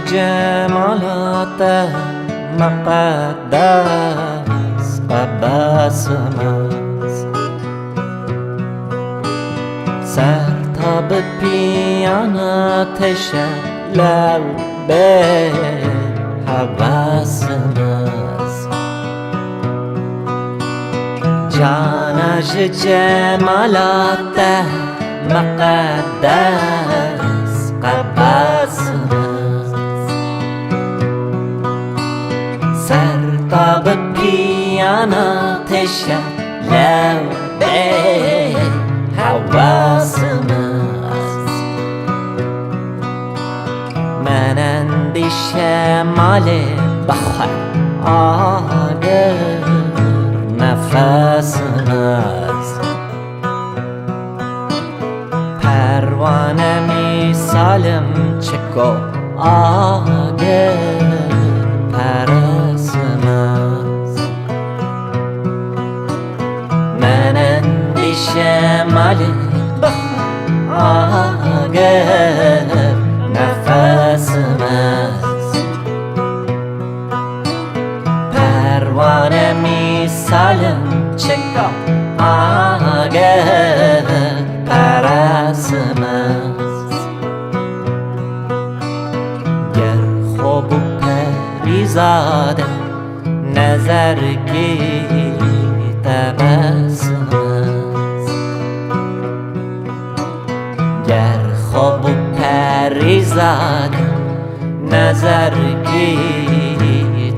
جمالات مقدس قباسم است، سر تا به پیان آتش لب حواسم است. جانش جمالات مقدس قباسم است، سر تا به پیان آتش لب حواسم است. من اندیشه مال بخور آگر نفسم است، پروانه میسالم چکو آگر پرسم است. من اندیشه مال بخور آگر نفسم است، پروانه میسالم چکا آگر پرسم است. گر خوب و پریزاده نظرگی تبسم است، گر خوب و پریزاده نظرگی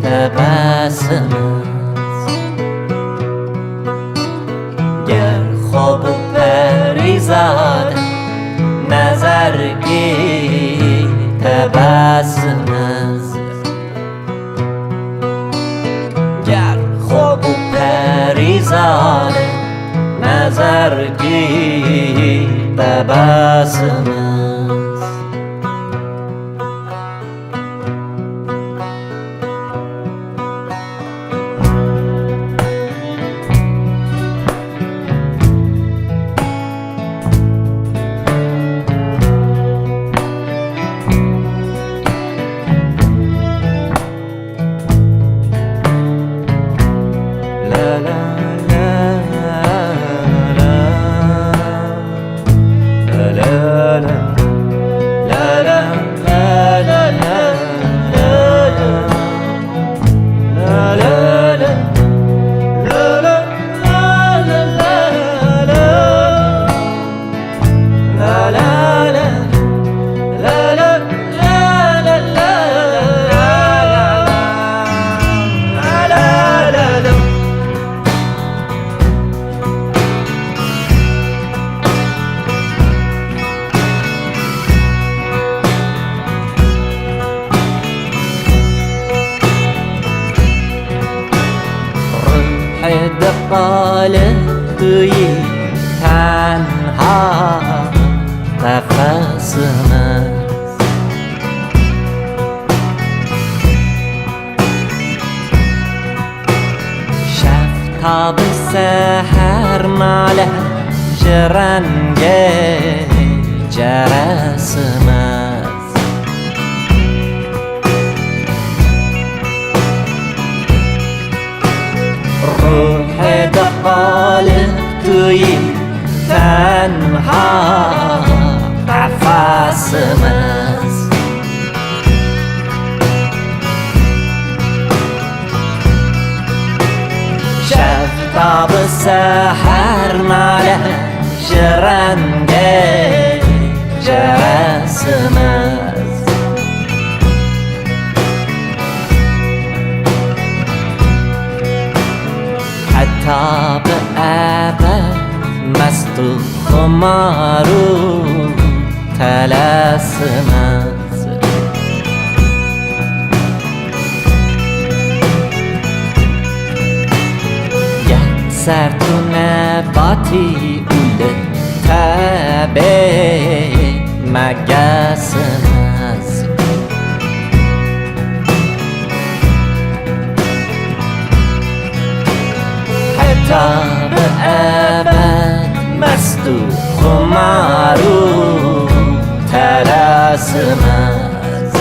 تبسم است، گر خوب و پریزاده نظرگی تبسم است، گر خوب و پریزاده نظرگی تبسم است. دقال توی تنها نفسم است، شفتاب سحر ماله جرنگ جرسم است، روح دقال توی تنها قفسم است، شفتاب سحر ماله جرنگ جرسم است، حتی به ابد مست و خمار و طلسم است، یک سر تو نباتی اوله تب مگسم است، حتی به ابد مست و خمار و طلسم است،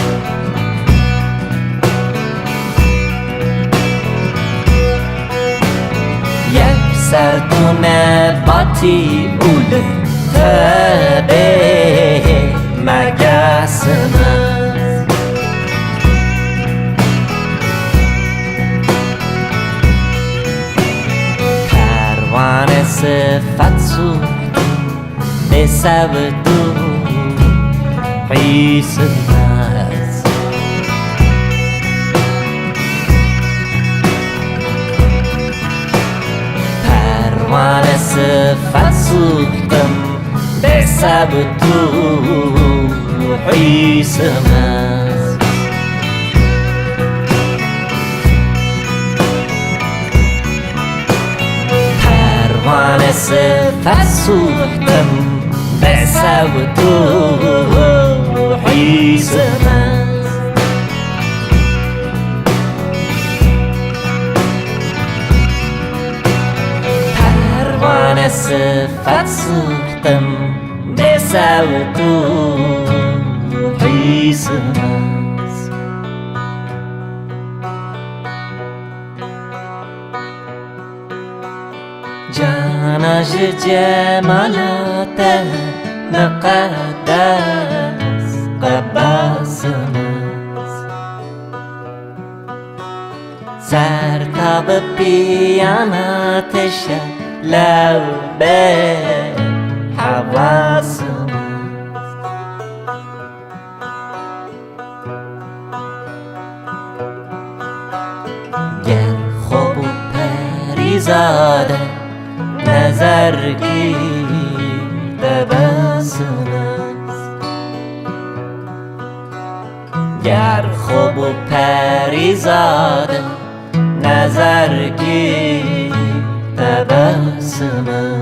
سردونه باتی اوله تبه مگسمه پروانه صفت سوخت به سودو حیسمز پروانه صفت سوختم به سودو حیسمز پروانه صفت سوختم به سودو حیسمز پروانه صفت سوختم به سودو حیسمز جانش جمالات مقدس قباسمز سرتاب پیاناتش لب حواسمز گر خوب و پریزاده نظرگی تبسمز گر خوب و پریزاده نظرگی تبسمز